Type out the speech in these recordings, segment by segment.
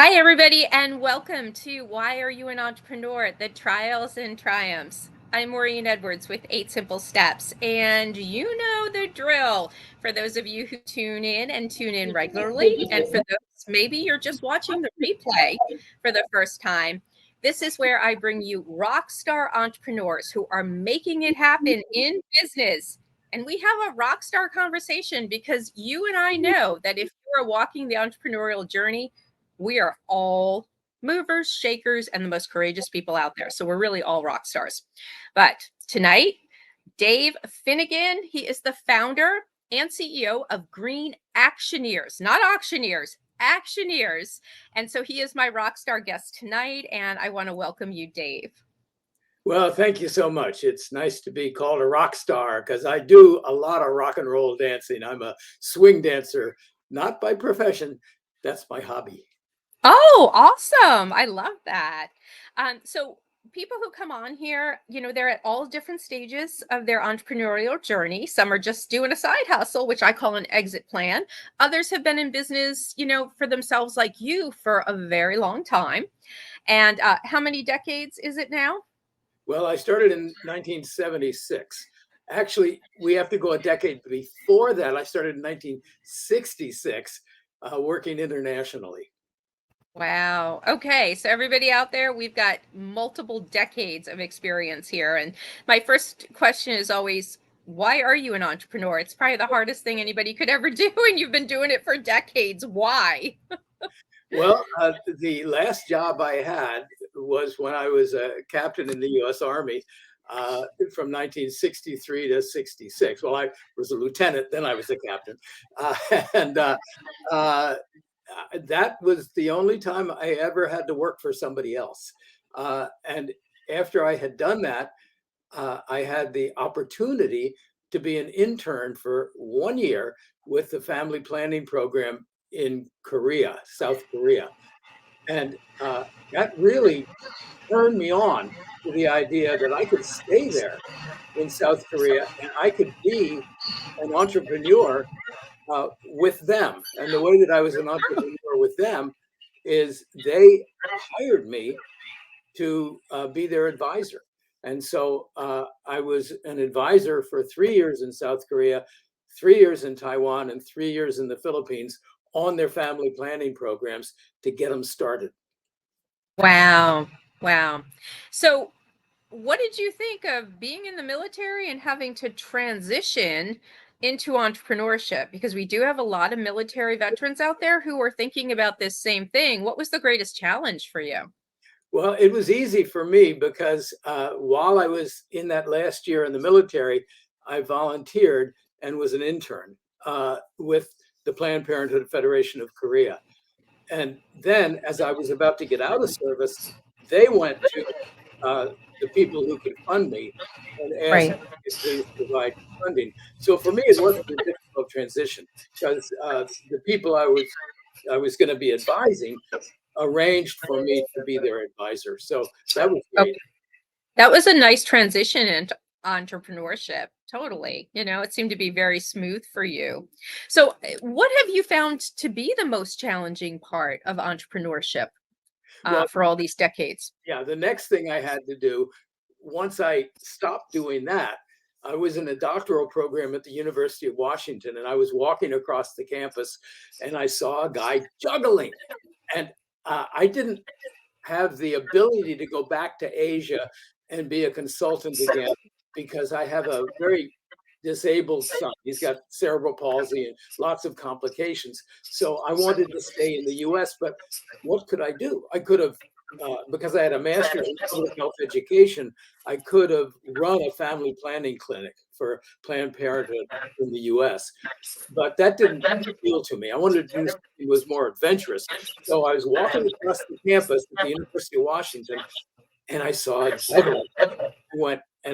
Hi, everybody, and welcome to Why Are You an Entrepreneur? The Trials and Triumphs. I'm Maureen Edwards with 8 Simple Steps, and you know the drill. For those of you who tune in regularly, and for those, maybe you're just watching the replay for the first time, this is where I bring you rock star entrepreneurs who are making it happen in business. And we have a rock star conversation because you and I know that if you are walking the entrepreneurial journey, we are all movers, shakers, and the most courageous people out there. So we're really all rock stars. But tonight, Dave Finnigan, he is the founder and CEO of Green Actioneers, not auctioneers, Actioneers. And so he is my rock star guest tonight. And I want to welcome you, Dave. Well, thank you so much. It's nice to be called a rock star because I do a lot of rock and roll dancing. I'm a swing dancer, not by profession. That's my hobby. Oh, awesome. I love that. So people who come on here, they're at all different stages of their entrepreneurial journey. Some are just doing a side hustle, which I call an exit plan. Others have been in business, for themselves like you for a very long time. And how many decades is it now? Well, I started in 1976. Actually, we have to go a decade before that. I started in 1966, working internationally. Wow. Okay. So, everybody out there, we've got multiple decades of experience here. And my first question is always, why are you an entrepreneur? It's probably the hardest thing anybody could ever do. And you've been doing it for decades. Why? Well, the last job I had was when I was a captain in the U.S. Army from 1963 to 66. Well, I was a lieutenant, then I was a captain. Uh, and uh, that was the only time I ever had to work for somebody else. And after I had done that, I had the opportunity to be an intern for 1 year with the family planning program in Korea, South Korea. And that really turned me on to the idea that I could stay there in South Korea and I could be an entrepreneur with them. And the way that I was an entrepreneur with them is they hired me to be their advisor. And so I was an advisor for 3 years in South Korea, 3 years in Taiwan, and 3 years in the Philippines on their family planning programs to get them started. Wow. Wow. So, what did you think of being in the military and having to transition into entrepreneurship? Because we do have a lot of military veterans out there who are thinking about this same thing. What was the greatest challenge for you? Well, it was easy for me because while I was in that last year in the military, I volunteered and was an intern with the Planned Parenthood Federation of Korea. And then, as I was about to get out of service, they went to the people who could fund me and asked Right. me to please provide funding. So for me, it wasn't a difficult transition because the people I was going to be advising arranged for me to be their advisor. So that was Okay. great. That was a nice transition into entrepreneurship. Totally. It seemed to be very smooth for you. So, what have you found to be the most challenging part of entrepreneurship Well, for all these decades? yeah, the next thing I had to do, once I stopped doing that, I was in a doctoral program at the University of Washington, and I was walking across the campus, and I saw a guy juggling, and I didn't have the ability to go back to Asia and be a consultant again because I have a very disabled son. He's got cerebral palsy and lots of complications. So I wanted to stay in the US, but what could I do? I could have, because I had a master's in public health education, I could have run a family planning clinic for Planned Parenthood in the US. But that didn't appeal to me. I wanted to do something that was more adventurous. So I was walking across the campus at the University of Washington, and I saw a juggler.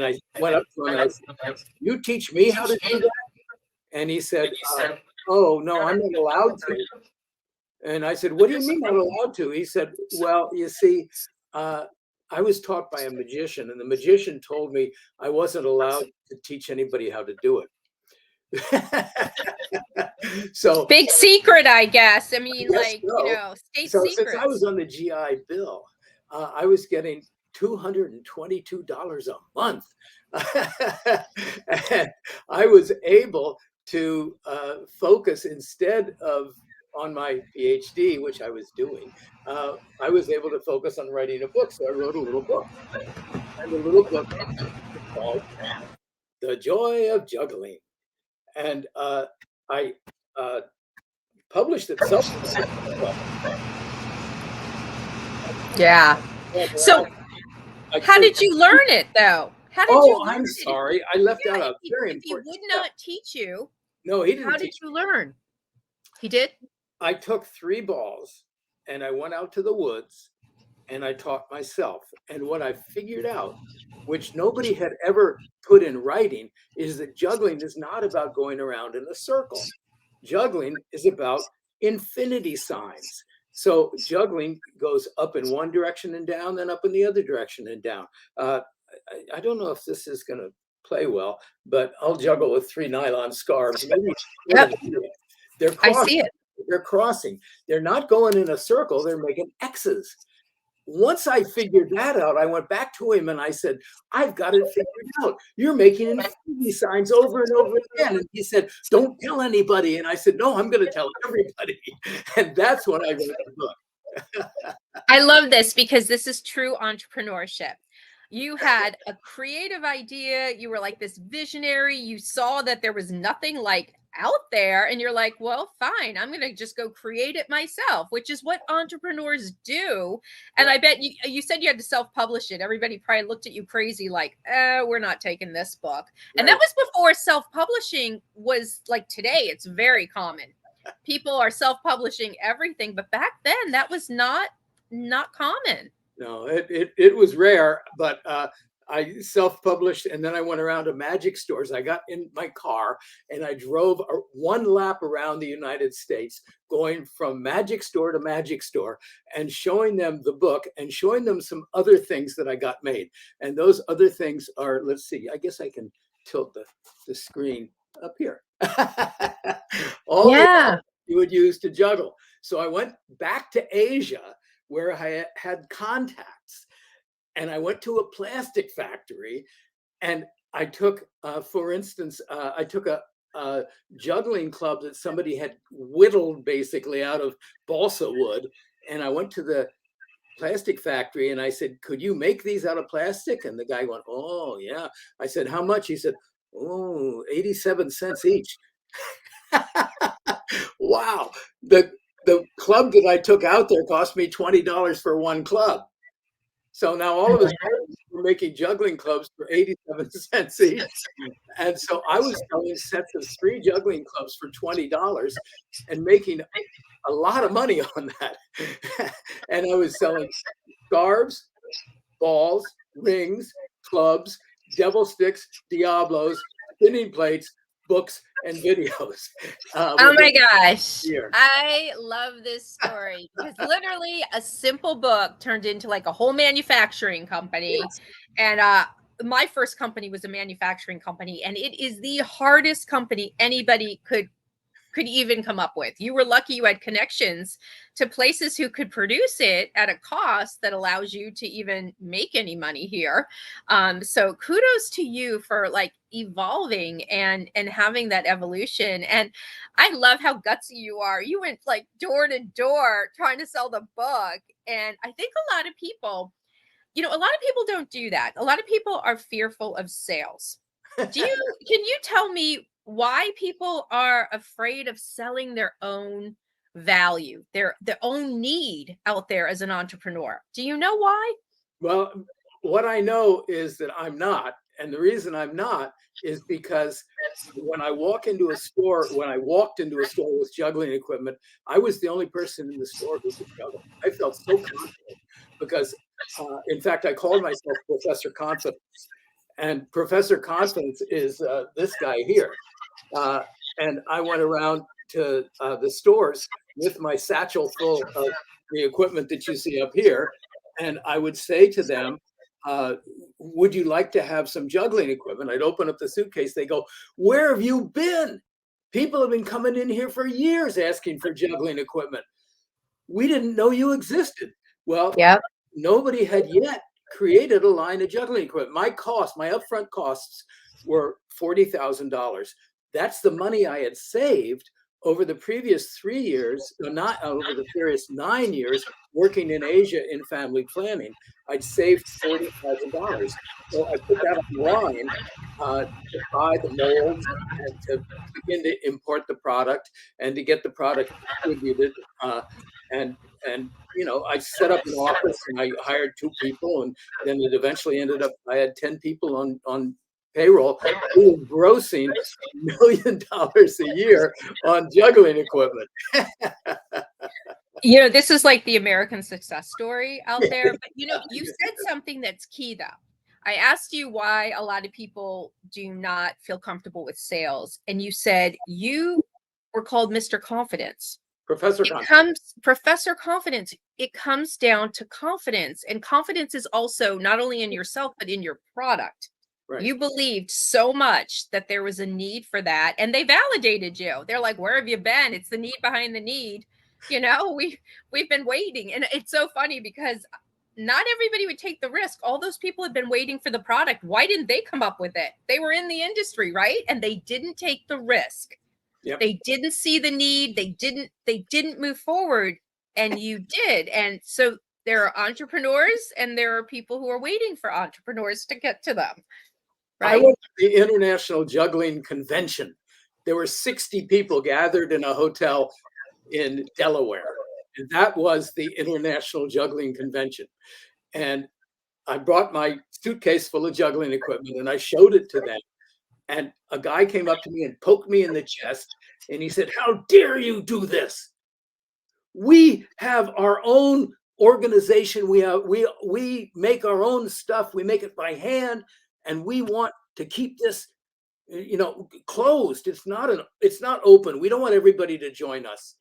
I went up to him and I said, "You teach me how to do that?" And he said, "Oh no, I'm not allowed to." And I said, "What do you mean not allowed to?" He said, "Well, you see, uh, I was taught by a magician, and the magician told me I wasn't allowed to teach anybody how to do it." So big secret, I guess. I mean, yes, like, no. state So since I was secrets. on the GI Bill, I was getting $222 a month. And I was able to focus instead of on my PhD, which I was doing. I was able to focus on writing a book. So I wrote a little book. And the little book is called The Joy of Juggling. And I published it self. Yeah. So how did you learn it, though? How did you Oh, learn I'm it? sorry. I left out Yeah, a very if he important would step. not teach you, No, he didn't how did teach. you learn? He did? I took 3 balls and I went out to the woods and I taught myself. And what I figured out, which nobody had ever put in writing, is that juggling is not about going around in a circle. Juggling is about infinity signs. So juggling goes up in one direction and down, then up in the other direction and down. I don't know if this is going to play well, but I'll juggle with 3 nylon scarves. Maybe Yep. they're I crossing. see it. They're crossing. They're not going in a circle. They're making X's. Once I figured that out, I went back to him and I said, I've got it figured out. You're making infinity signs over and over again. And he said, don't tell anybody. And I said, no, I'm going to tell everybody. And that's when I wrote the book. I love this because this is true entrepreneurship. You had a creative idea, you were like this visionary, you saw that there was nothing like out there, and you're like, well, fine, I'm going to just go create it myself, which is what entrepreneurs do. And I bet you said you had to self-publish it. Everybody probably looked at you crazy like, we're not taking this book. And that was before self-publishing was like today. It's very common. People are self-publishing everything, but back then that was not common. No, it was rare, but I self-published, and then I went around to magic stores. I got in my car and I drove one lap around the United States, going from magic store to magic store and showing them the book and showing them some other things that I got made. And those other things are, let's see, I guess I can tilt the screen up here. All the you would use to juggle. So I went back to Asia where I had contacts. And I went to a plastic factory and I took, for instance, I took a juggling club that somebody had whittled basically out of balsa wood. And I went to the plastic factory and I said, could you make these out of plastic? And the guy went, oh, yeah. I said, how much? He said, oh, 87 cents each. Wow. The club that I took out there cost me $20 for one club. So now all of us were making juggling clubs for 87 cents each. And so I was selling sets of 3 juggling clubs for $20 and making a lot of money on that. And I was selling scarves, balls, rings, clubs, devil sticks, Diablos, spinning plates, books, and videos. Oh my gosh. I love this story because literally a simple book turned into like a whole manufacturing company. Yes. And my first company was a manufacturing company, and it is the hardest company anybody could even come up with. You were lucky you had connections to places who could produce it at a cost that allows you to even make any money here. So kudos to you for like evolving and having that evolution. And I love how gutsy you are. You went like door to door trying to sell the book. And I think a lot of people, a lot of people don't do that. A lot of people are fearful of sales. Can you tell me why people are afraid of selling their own value, their own need out there as an entrepreneur? Do you know why? Well, what I know is that I'm not. And the reason I'm not is because when I walked into a store with juggling equipment, I was the only person in the store who could juggle. I felt so confident because, in fact, I called myself Professor Confidence. And Professor Confidence is this guy here. And I went around to the stores with my satchel full of the equipment that you see up here. And I would say to them, would you like to have some juggling equipment? I'd open up the suitcase. They go, where have you been? People have been coming in here for years asking for juggling equipment. We didn't know you existed. Well, Yep. nobody had yet created a line of juggling equipment. My upfront costs were $40,000. That's the money I had saved over the previous 3 years, not over the previous 9 years working in Asia in family planning. I'd saved $40,000. So I put that online to buy the molds and to begin to import the product and to get the product distributed. And I set up an office and I hired 2 people, and then it eventually ended up I had 10 people on payroll who were grossing $1 million a year on juggling equipment. This is like the American success story out there. But, you said something that's key, though. I asked you why a lot of people do not feel comfortable with sales. And you said you were called Mr. Confidence. Professor Confidence. It comes down to confidence. And confidence is also not only in yourself, but in your product. Right. You believed so much that there was a need for that. And they validated you. They're like, where have you been? It's the need behind the need. We've been waiting. And it's so funny because not everybody would take the risk. All those people had been waiting for the product. Why didn't they come up with it? They were in the industry, right? And they didn't take the risk. Yep. They didn't see the need. They didn't move forward, and you did. And so there are entrepreneurs and there are people who are waiting for entrepreneurs to get to them. Right? I went to the International Juggling Convention. There were 60 people gathered in a hotel in Delaware. And that was the International Juggling Convention. And I brought my suitcase full of juggling equipment and I showed it to them. And a guy came up to me and poked me in the chest. And he said, "How dare you do this? We have our own organization. We make our own stuff. We make it by hand. And we want to keep this, closed. It's not open. We don't want everybody to join us."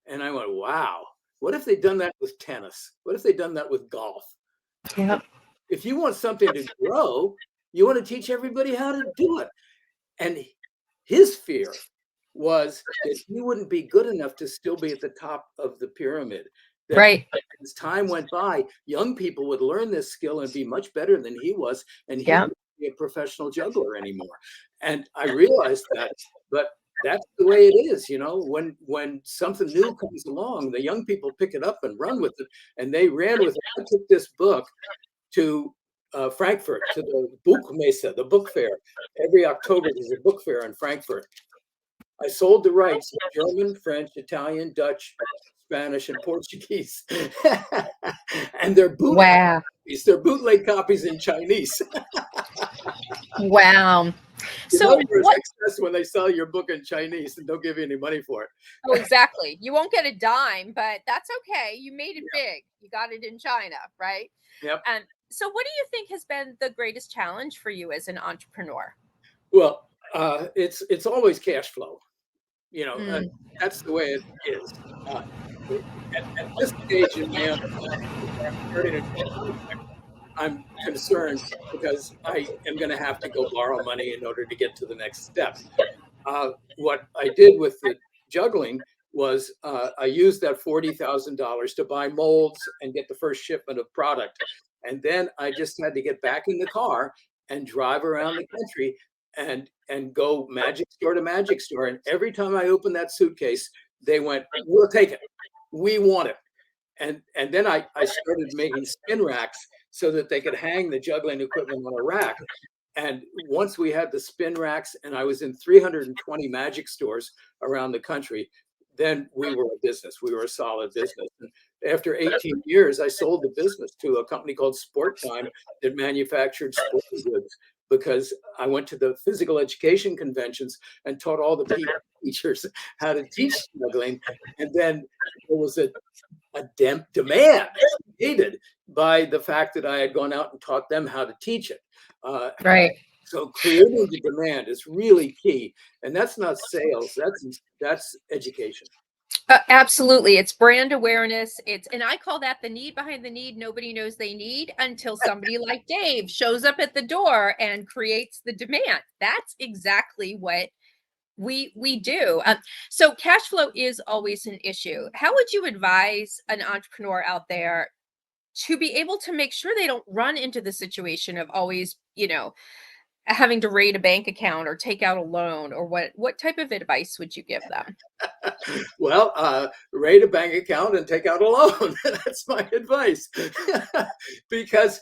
And I went, wow, what if they'd done that with tennis? What if they'd done that with golf? Yeah. If you want something to grow, you want to teach everybody how to do it. And his fear was that he wouldn't be good enough to still be at the top of the pyramid. That right. As time went by, young people would learn this skill and be much better than he was. And he wouldn't be a professional juggler anymore. And I realized that, but that's the way it is, when something new comes along, the young people pick it up and run with it. And they ran with it. I took this book to Frankfurt, to the Buchmesse, the book fair. Every October, there's a book fair in Frankfurt. I sold the rights in German, French, Italian, Dutch, Spanish, and Portuguese. And they're bootleg copies. They're bootleg copies in Chinese. Wow. So success when they sell your book in Chinese and don't give you any money for it. Oh, exactly. You won't get a dime, but that's okay. You made it big. You got it in China, right? Yep. And so what do you think has been the greatest challenge for you as an entrepreneur? Well, it's always cash flow. That's the way it is. At this stage in my own, I'm concerned because I am going to have to go borrow money in order to get to the next step. What I did with the juggling was I used that $40,000 to buy molds and get the first shipment of product. And then I just had to get back in the car and drive around the country and go magic store to magic store. And every time I opened that suitcase, they went, "We'll take it. We want it." And then I started making spin racks so that they could hang the juggling equipment on a rack. And once we had the spin racks and I was in 320 magic stores around the country, then we were a business. We were a solid business. And after 18 years, I sold the business to a company called Sportime that manufactured sporting goods, because I went to the physical education conventions and taught all the PE teachers how to teach juggling. And then there was a demand created by the fact that I had gone out and taught them how to teach it. Right. So creating the demand is really key. And that's not sales, that's education. Absolutely. It's brand awareness. And I call that the need behind the need. Nobody knows they need until somebody like Dave shows up at the door and creates the demand. That's exactly what We do. So cash flow is always an issue. How would you advise an entrepreneur out there to be able to make sure they don't run into the situation of always, having to raid a bank account or take out a loan, or what type of advice would you give them? Well, raid a bank account and take out a loan. That's my advice. Because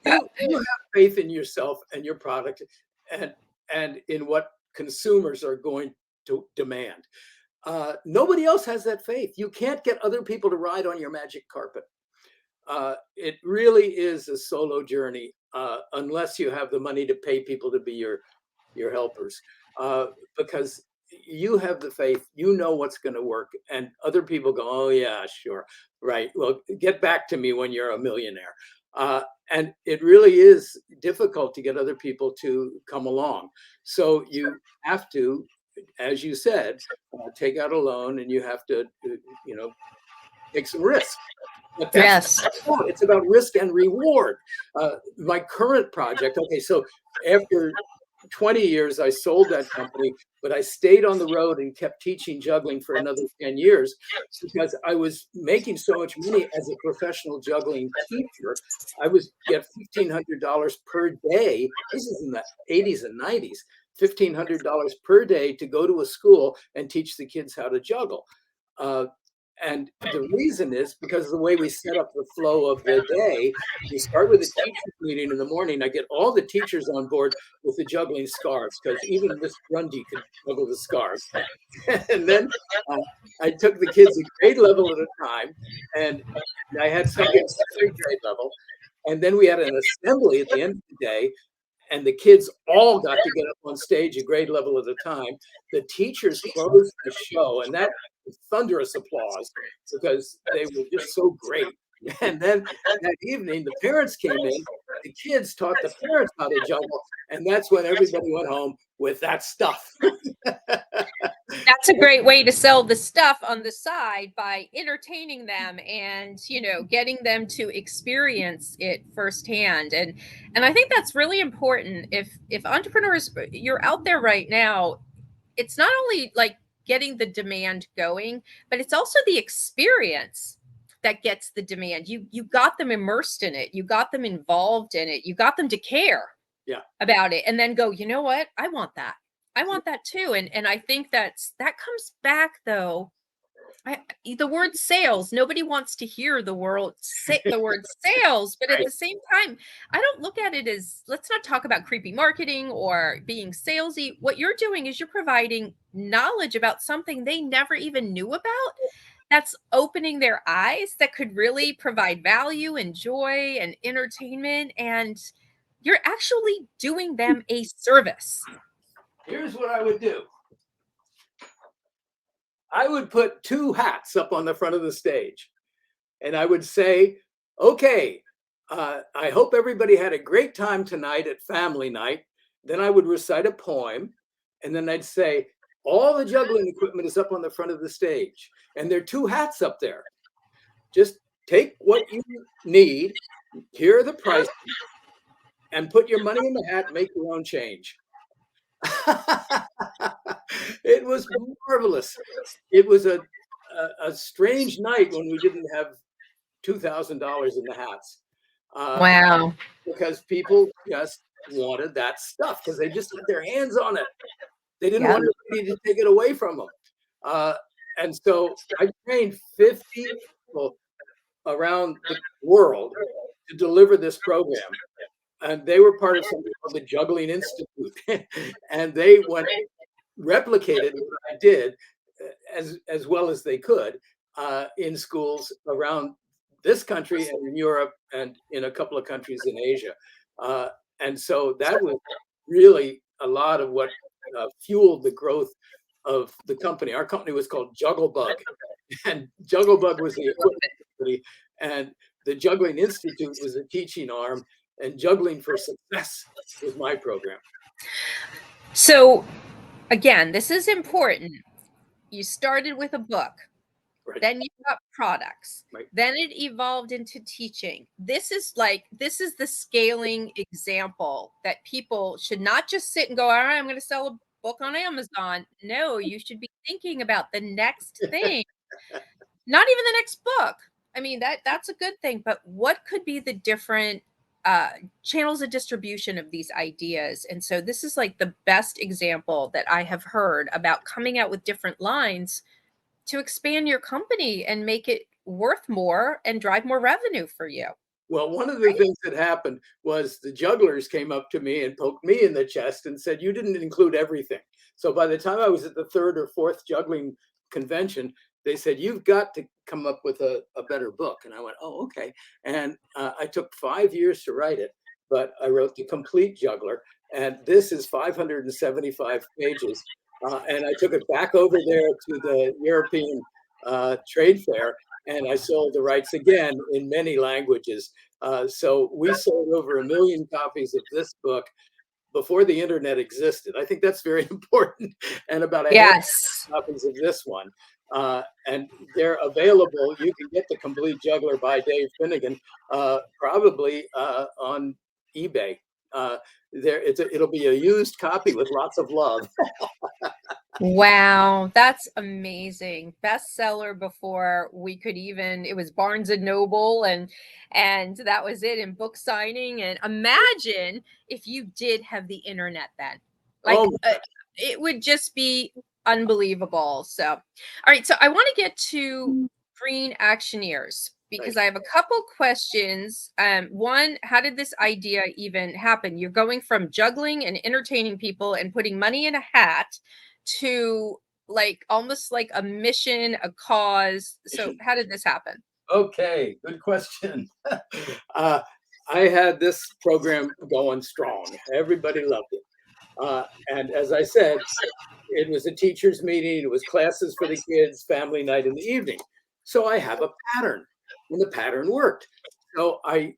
you have faith in yourself and your product, and in what consumers are going to demand. Nobody else has that faith. You can't get other people to ride on your magic carpet. It really is a solo journey, unless you have the money to pay people to be your helpers, because you have the faith, you know what's going to work, and other people go, oh yeah, sure, right. Well, get back to me when you're a millionaire. And it really is difficult to get other people to come along. So you have to, as you said, take out a loan, and you have to, take some risk. But Yes. it's about risk and reward. My current project, okay, so after 20 years, I sold that company, but I stayed on the road and kept teaching juggling for another 10 years because I was making so much money as a professional juggling teacher. I was get $1,500 per day. This is in the 80s and 90s. $1,500 per day to go to a school and teach the kids how to juggle. And the reason is because of the way we set up the flow of the day. We start with a teachers meeting in the morning. I get all the teachers on board with the juggling scarves, because even Miss Grundy could juggle the scarves. And then I took the kids a grade level at a time, and I had some at third grade level. And then we had an assembly at the end of the day, and the kids all got to get up on stage a grade level at a time. The teachers closed the show, and that was thunderous applause because they were just so great. And then that evening, the parents came in. The kids taught the parents how to juggle, and that's when everybody went home with that stuff. That's a great way to sell the stuff on the side, by entertaining them and, getting them to experience it firsthand. And I think that's really important. If entrepreneurs, you're out there right now, it's not only like getting the demand going, but it's also the experience that gets the demand. You got them immersed in it, you got them involved in it, you got them to care about it, and then go, you know what, I want that. I want that too. And I think that comes back though. The word sales, nobody wants to hear the word sales, but at the same time, I don't look at it as, let's not talk about creepy marketing or being salesy. What you're doing is you're providing knowledge about something they never even knew about, that's opening their eyes, that could really provide value and joy and entertainment, and you're actually doing them a service. Here's what I would do. I would put two hats up on the front of the stage, and I would say, okay, I hope everybody had a great time tonight at family night. Then I would recite a poem, and then I'd say, all the juggling equipment is up on the front of the stage, and there are two hats up there. Just take what you need, here are the prices, and put your money in the hat, make your own change. It was marvelous. It was a strange night when we didn't have $2,000 in the hats. Wow. Because people just wanted that stuff because they just had their hands on it. They didn't want anybody to take it away from them. And so I trained 50 people around the world to deliver this program. And they were part of something called the Juggling Institute. And they went replicated what I did as well as they could in schools around this country and in Europe and in a couple of countries in Asia. And so that was really a lot of what fueled the growth of the company. Our company was called Jugglebug, and Jugglebug was the equipment company, and the Juggling Institute was a teaching arm, and Juggling for Success was my program. So again, this is important. You started with a book, Right. then you got products, Right. then it evolved into teaching. This is the scaling example that people should not just sit and go, all right, I'm going to sell book on Amazon. No, you should be thinking about the next thing. Not even the next book. I mean, that's a good thing, but what could be the different channels of distribution of these ideas? And so this is like the best example that I have heard about coming out with different lines to expand your company and make it worth more and drive more revenue for you. Well, one of the things that happened was the jugglers came up to me and poked me in the chest and said, "You didn't include everything." So by the time I was at the third or fourth juggling convention, they said, "You've got to come up with a better book." And I went, "Oh, okay." And I took 5 years to write it, but I wrote The Complete Juggler. And this is 575 pages. And I took it back over there to the European trade fair, and I sold the rights again in many languages. So we sold over 1 million copies of this book before the internet existed. I think that's very important. And about a half Yes. copies of this one. And they're available. You can get The Complete Juggler by Dave Finnigan, probably on eBay. It'll be a used copy with lots of love. Wow, that's amazing. Bestseller before we could even, it was Barnes and Noble and that was it in book signing. And imagine if you did have the internet then. Like Oh, it would just be unbelievable. So, all right, so I want to get to Green Actioneers right. because I have a couple questions. One, how did this idea even happen? You're going from juggling and entertaining people and putting money in a hat to like almost like a mission, a cause. So how did this happen? Okay, good question. uh, I had this program going strong. Everybody loved it. And as I said, it was a teacher's meeting, it was classes for the kids, family night in the evening. So I have a pattern, and the pattern worked. So I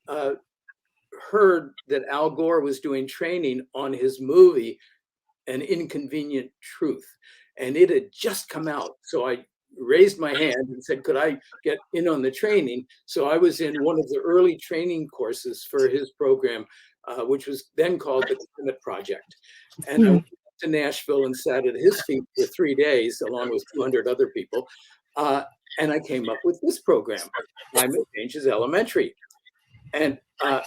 heard that Al Gore was doing training on his movie, An Inconvenient Truth, and it had just come out. So I raised my hand and said, could I get in on the training? So I was in one of the early training courses for his program, which was then called the Climate Project. And I went to Nashville and sat at his feet for 3 days, along with 200 other people. And I came up with this program, Climate Change is Elementary. And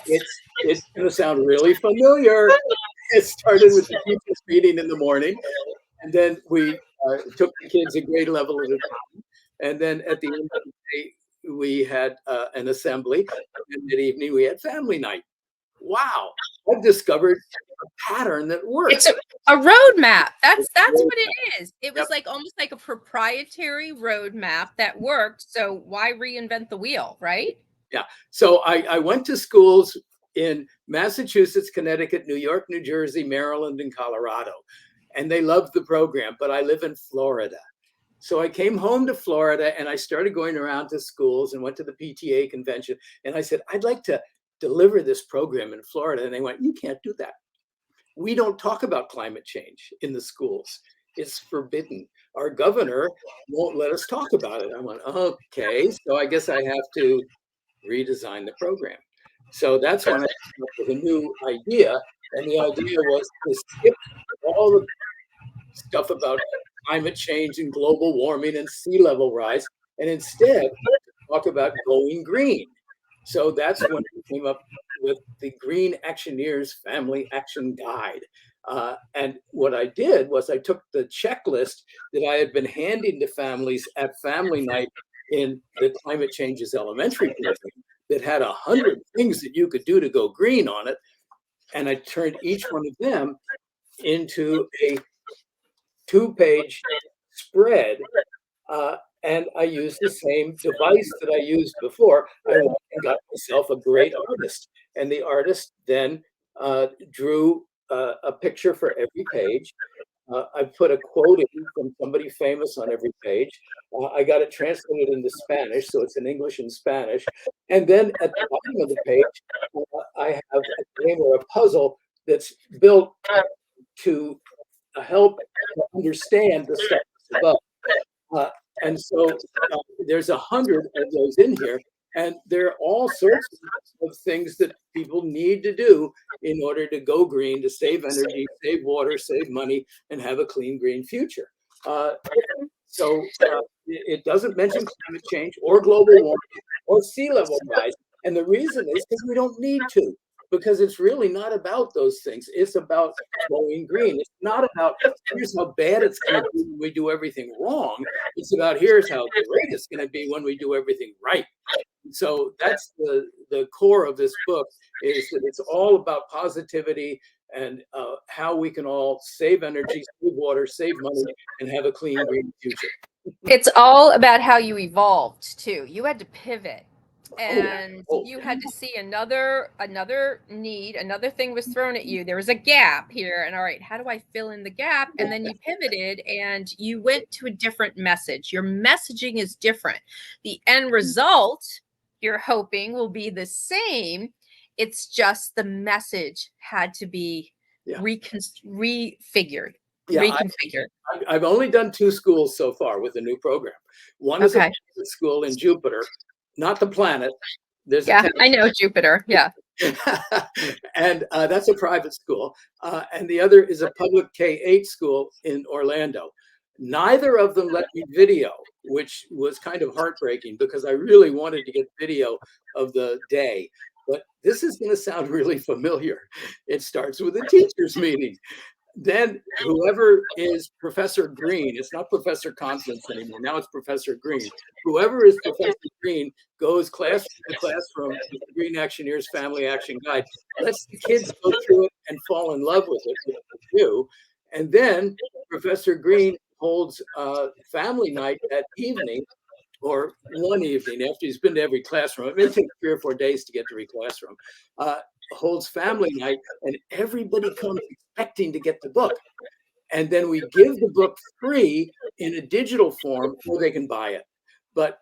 it's going to sound really familiar. It started with the teachers meeting in the morning, and then we took the kids a grade level at a time. And then at the end of the day, we had an assembly. And that evening, we had family night. Wow, I've discovered a pattern that It's works. a roadmap. That's what it is. It was Yep. like almost like a proprietary roadmap that worked. So why reinvent the wheel, right? Yeah. So I went to schools in Massachusetts, Connecticut, New York, New Jersey, Maryland, and Colorado. And they loved the program, but I live in Florida. So I came home to Florida and I started going around to schools and went to the PTA convention. And I said, I'd like to deliver this program in Florida. And they went, you can't do that. We don't talk about climate change in the schools. It's forbidden. Our governor won't let us talk about it. I went, okay, so I guess I have to redesign the program. So that's when I came up with a new idea. And the idea was to skip all the stuff about climate change and global warming and sea level rise, and instead talk about going green. So that's when we came up with the Green Actioneers Family Action Guide. And what I did was I took the checklist that I had been handing to families at family night in the Climate Changes Elementary program that had 100 things that you could do to go green on it. And I turned each one of them into a 2-page spread. And I used the same device that I used before. I went and got myself a great artist. And the artist then drew a picture for every page. I put a quote in from somebody famous on every page. I got it translated into Spanish, so it's in English and Spanish. And then at the bottom of the page, I have a game or a puzzle that's built to help understand the stuff above. And so there's 100 of those in here. And there are all sorts of things that people need to do in order to go green, to save energy, save water, save money, and have a clean green future. It doesn't mention climate change or global warming or sea level rise. And the reason is because we don't need to, because it's really not about those things. It's about going green. It's not about here's how bad it's going to be when we do everything wrong. It's about here's how great it's going to be when we do everything right. So that's the core of this book, is that it's all about positivity and how we can all save energy, save water, save money, and have a clean green future. It's all about how you evolved too. You had to pivot, and you had to see another need, another thing was thrown at you. There was a gap here, and all right, how do I fill in the gap? And then you pivoted and you went to a different message. Your messaging is different. The end result you're hoping will be the same. It's just the message had to be refigured. Reconfigured. I've only done 2 schools so far with the new program. One is a private school in Jupiter, not the planet. There's I know Jupiter. Yeah. And that's a private school. And the other is a public K-8 school in Orlando. Neither of them let me video, which was kind of heartbreaking because I really wanted to get video of the day. But this is going to sound really familiar. It starts with a teachers' meeting. Then whoever is Professor Green, it's not Professor Constance anymore. Now it's Professor Green. Whoever is Professor Green goes classroom to classroom with the Green Actioneers Family Action Guide, lets the kids go through it and fall in love with it, which they do. And then Professor Green holds family night that evening, or one evening after he's been to every classroom. It may take 3 or 4 days to get to every classroom. Holds family night, and everybody comes expecting to get the book. And then we give the book free in a digital form, or they can buy it. But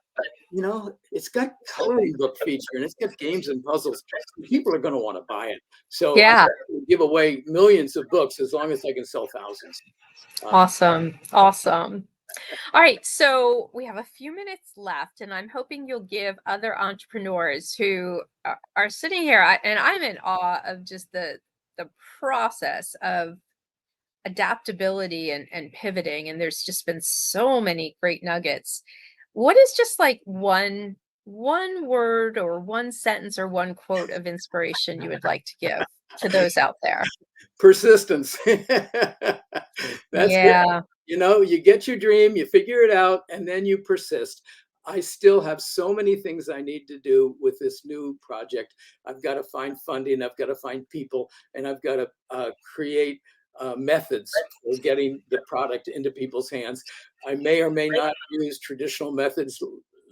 you know, it's got coloring book feature and it's got games and puzzles. People are going to want to buy it. So I give away millions of books as long as I can sell thousands. Awesome. All right, so we have a few minutes left, and I'm hoping you'll give other entrepreneurs who are sitting here, and I'm in awe of just the process of adaptability and pivoting, and there's just been so many great nuggets. What is just like one word or one sentence or one quote of inspiration you would like to give to those out there? Persistence. That's it. You know, you get your dream, you figure it out, and then you persist. I still have so many things I need to do with this new project. I've got to find funding, I've got to find people, and I've got to create methods for getting the product into people's hands. I may or may not use traditional methods,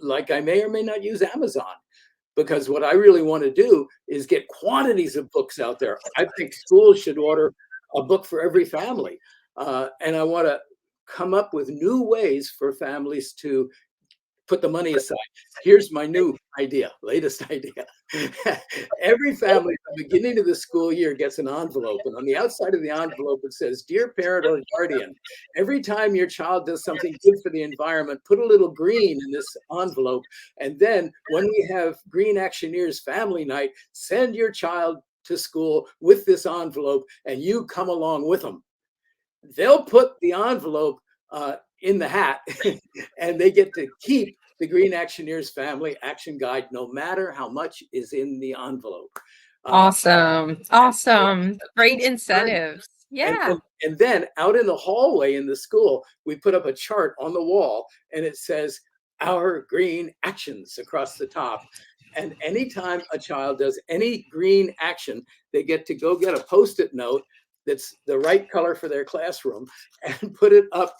like I may or may not use Amazon, because what I really want to do is get quantities of books out there. I think schools should order a book for every family. And I want to come up with new ways for families to put the money aside. Here's my new idea, latest idea. Every family at the beginning of the school year gets an envelope, and on the outside of the envelope it says, "Dear parent or guardian, every time your child does something good for the environment, put a little green in this envelope, and then when we have Green Actioneers Family Night, send your child to school with this envelope and you come along with them." They'll put the envelope in the hat and they get to keep the Green Actioneers Family Action Guide, no matter how much is in the envelope. Awesome. Great incentives. Yeah. And then out in the hallway in the school, we put up a chart on the wall and it says, "Our green actions" across the top. And anytime a child does any green action, they get to go get a Post-it note that's the right color for their classroom and put it up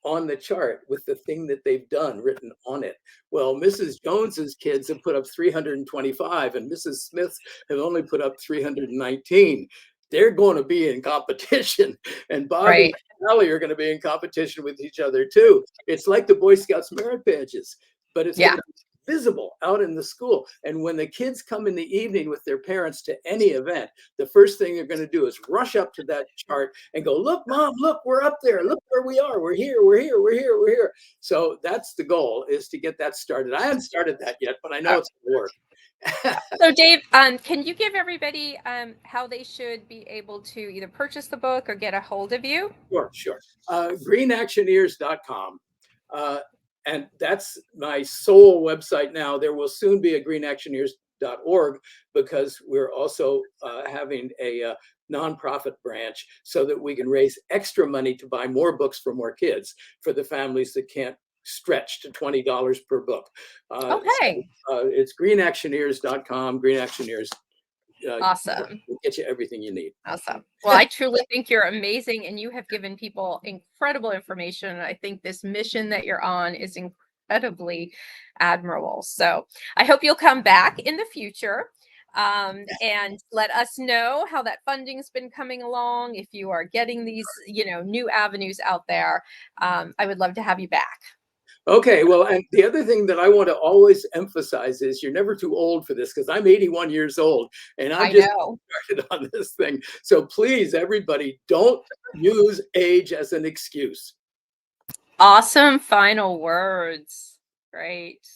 on the chart with the thing that they've done written on it. Well, Mrs. Jones's kids have put up 325 and Mrs. Smith's have only put up 319. They're going to be in competition, and Bob and Sally are going to be in competition with each other too. It's like the Boy Scouts merit badges, but it's going to be visible out in the school. And when the kids come in the evening with their parents to any event, the first thing they're going to do is rush up to that chart and go, look, Mom, look, we're up there. Look where we are. We're here, we're here, we're here, we're here. So that's the goal, is to get that started. I haven't started that yet, but I know it's going to work. So Dave, can you give everybody how they should be able to either purchase the book or get a hold of you? Sure. Greenactioneers.com. And that's my sole website now. There will soon be a greenactioneers.org, because we're also having a nonprofit branch so that we can raise extra money to buy more books for more kids, for the families that can't stretch to $20 per book. Okay. So, it's greenactioneers.com, greenactioneers. Awesome. We'll get you everything you need. Awesome. Well, I truly think you're amazing, and you have given people incredible information. I think this mission that you're on is incredibly admirable. So I hope you'll come back in the future and let us know how that funding's been coming along. If you are getting these, new avenues out there, I would love to have you back. Okay, well, and the other thing that I want to always emphasize is you're never too old for this, because I'm 81 years old and I I'm just know. started on this thing. So please, everybody, don't use age as an excuse. Awesome final words. Great.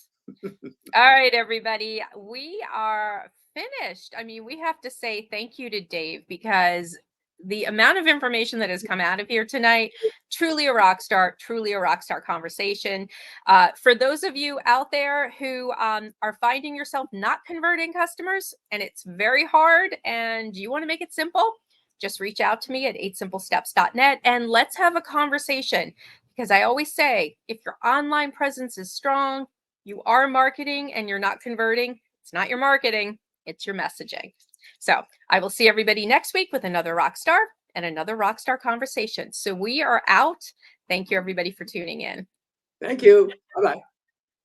All right, everybody. We are finished. I mean, we have to say thank you to Dave, because the amount of information that has come out of here tonight, truly a rock star conversation. For those of you out there who are finding yourself not converting customers, and it's very hard, and you want to make it simple, just reach out to me at 8simplesteps.net and let's have a conversation. Because I always say, if your online presence is strong, you are marketing and you're not converting, it's not your marketing, it's your messaging. So I will see everybody next week with another rock star and another rock star conversation. So we are out. Thank you, everybody, for tuning in. Thank you. Bye-bye.